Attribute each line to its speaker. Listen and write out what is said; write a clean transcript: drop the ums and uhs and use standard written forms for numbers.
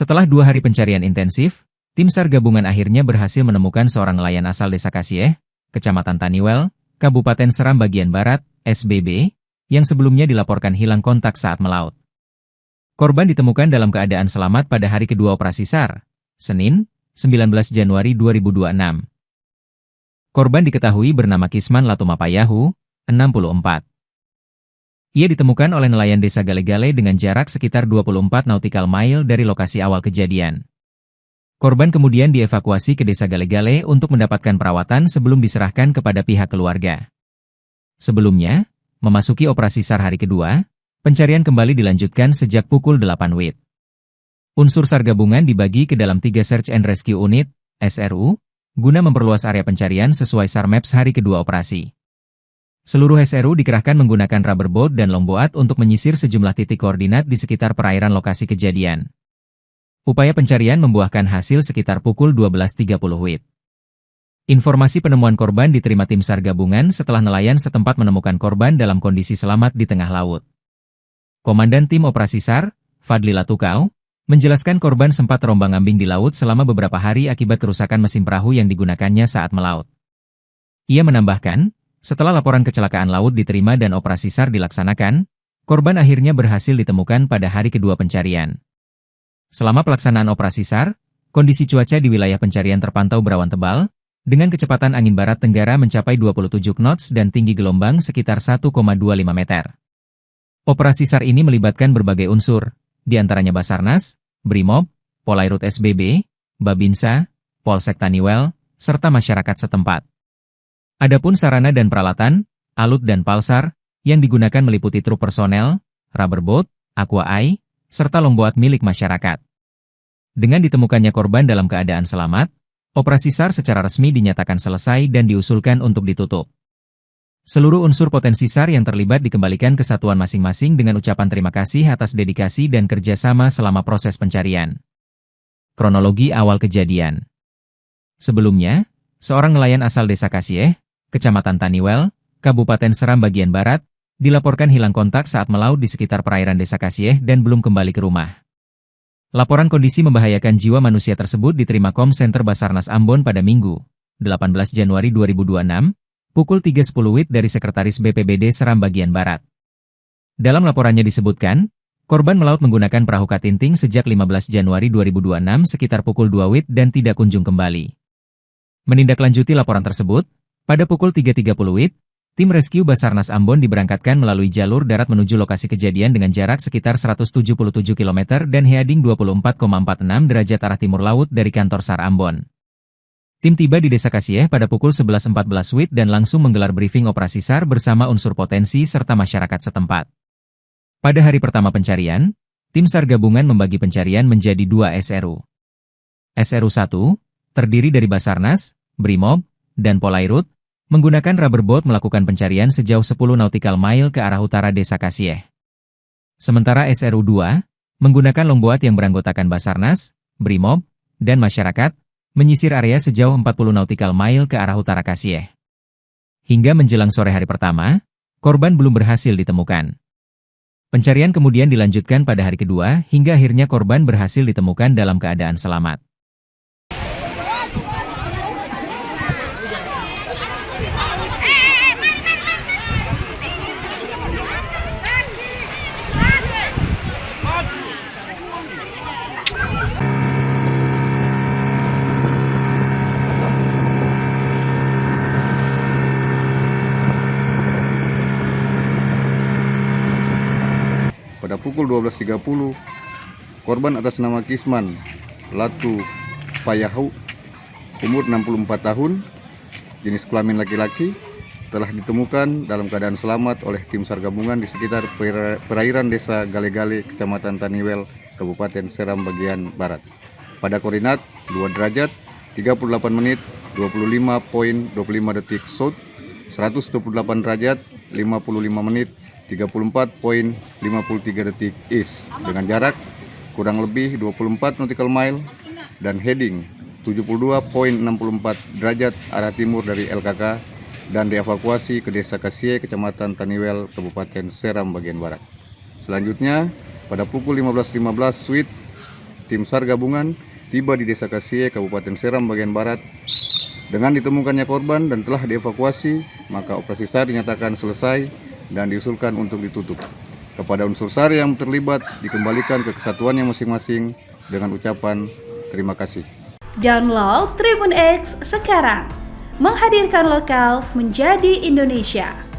Speaker 1: Setelah 2 hari pencarian intensif, tim SAR gabungan akhirnya berhasil menemukan seorang nelayan asal Desa Kasieh, Kecamatan Taniwel, Kabupaten Seram Bagian Barat, SBB, yang sebelumnya dilaporkan hilang kontak saat melaut. Korban ditemukan dalam keadaan selamat pada hari kedua operasi SAR, Senin, 19 Januari 2026. Korban diketahui bernama Kisman Latumapayahu, 64. Ia ditemukan oleh nelayan Desa Gale-Gale dengan jarak sekitar 24 nautical mile dari lokasi awal kejadian. Korban kemudian dievakuasi ke Desa Gale-Gale untuk mendapatkan perawatan sebelum diserahkan kepada pihak keluarga. Sebelumnya, memasuki operasi SAR hari kedua, pencarian kembali dilanjutkan sejak pukul 8 WIB. Unsur SAR gabungan dibagi ke dalam 3 Search and Rescue Unit, SRU, guna memperluas area pencarian sesuai SAR Maps hari kedua operasi. Seluruh SRU dikerahkan menggunakan rubber boat dan longboat untuk menyisir sejumlah titik koordinat di sekitar perairan lokasi kejadian. Upaya pencarian membuahkan hasil sekitar pukul 12.30 WIB. Informasi penemuan korban diterima tim SAR gabungan setelah nelayan setempat menemukan korban dalam kondisi selamat di tengah laut. Komandan Tim Operasi SAR, Fadli Latukau, menjelaskan korban sempat terombang-ambing di laut selama beberapa hari akibat kerusakan mesin perahu yang digunakannya saat melaut. Ia menambahkan, setelah laporan kecelakaan laut diterima dan operasi SAR dilaksanakan, korban akhirnya berhasil ditemukan pada hari kedua pencarian. Selama pelaksanaan operasi SAR, kondisi cuaca di wilayah pencarian terpantau berawan tebal, dengan kecepatan angin barat tenggara mencapai 27 knots dan tinggi gelombang sekitar 1,25 meter. Operasi SAR ini melibatkan berbagai unsur, di antaranya Basarnas, Brimob, Polairut SBB, Babinsa, Polsek Taniwel, serta masyarakat setempat. Adapun sarana dan peralatan, alut dan palsar, yang digunakan meliputi truk personel, rubber boat, aqua eye, serta longboat milik masyarakat. Dengan ditemukannya korban dalam keadaan selamat, operasi SAR secara resmi dinyatakan selesai dan diusulkan untuk ditutup. Seluruh unsur potensi SAR yang terlibat dikembalikan ke satuan masing-masing dengan ucapan terima kasih atas dedikasi dan kerjasama selama proses pencarian. Kronologi awal kejadian. Sebelumnya, seorang nelayan asal Desa Kasieh, Kecamatan Taniwel, Kabupaten Seram Bagian Barat, dilaporkan hilang kontak saat melaut di sekitar perairan Desa Kasieh dan belum kembali ke rumah. Laporan kondisi membahayakan jiwa manusia tersebut diterima Kom Center Basarnas Ambon pada Minggu, 18 Januari 2026, pukul 3.10 WIB dari Sekretaris BPBD Seram Bagian Barat. Dalam laporannya disebutkan, korban melaut menggunakan perahu katinting sejak 15 Januari 2026 sekitar pukul 2 WIB dan tidak kunjung kembali. Menindaklanjuti laporan tersebut, pada pukul 3.30 WIB, tim rescue Basarnas Ambon diberangkatkan melalui jalur darat menuju lokasi kejadian dengan jarak sekitar 177 km dan heading 24,46 derajat arah timur laut dari kantor SAR Ambon. Tim tiba di Desa Kasieh pada pukul 11.14 WIB dan langsung menggelar briefing operasi SAR bersama unsur potensi serta masyarakat setempat. Pada hari pertama pencarian, tim SAR gabungan membagi pencarian menjadi 2 SRU. SRU 1, terdiri dari Basarnas, Brimob, dan Polairut, menggunakan rubber boat melakukan pencarian sejauh 10 nautical mile ke arah utara Desa Kasieh. Sementara SRU 2, menggunakan longboat yang beranggotakan Basarnas, Brimob, dan masyarakat, menyisir area sejauh 40 nautical mile ke arah utara Kasieh. Hingga menjelang sore hari pertama, korban belum berhasil ditemukan. Pencarian kemudian dilanjutkan pada hari kedua hingga akhirnya korban berhasil ditemukan dalam keadaan selamat.
Speaker 2: Pada pukul 12.30, korban atas nama Kisman Latupayahu, umur 64 tahun, jenis kelamin laki-laki, telah ditemukan dalam keadaan selamat oleh tim SAR gabungan di sekitar perairan Desa Gale-Gale, Kecamatan Taniwel, Kabupaten Seram Bagian Barat. Pada koordinat 2 derajat, 38 menit, 25.25 detik south, 128 derajat, 55 menit, 34.53 detik east dengan jarak kurang lebih 24 nautical mile dan heading 72.64 derajat arah timur dari LKK dan dievakuasi ke Desa Kasieh, Kecamatan Taniwel, Kabupaten Seram Bagian Barat. Selanjutnya, pada pukul 15.15 WIB, tim SAR gabungan tiba di Desa Kasie, Kabupaten Seram bagian barat. Dengan ditemukannya korban dan telah dievakuasi, maka operasi SAR dinyatakan selesai dan diusulkan untuk ditutup. Kepada unsur SAR yang terlibat dikembalikan ke kesatuannya masing-masing dengan ucapan terima kasih.
Speaker 3: Download Tribun X sekarang, menghadirkan lokal menjadi Indonesia.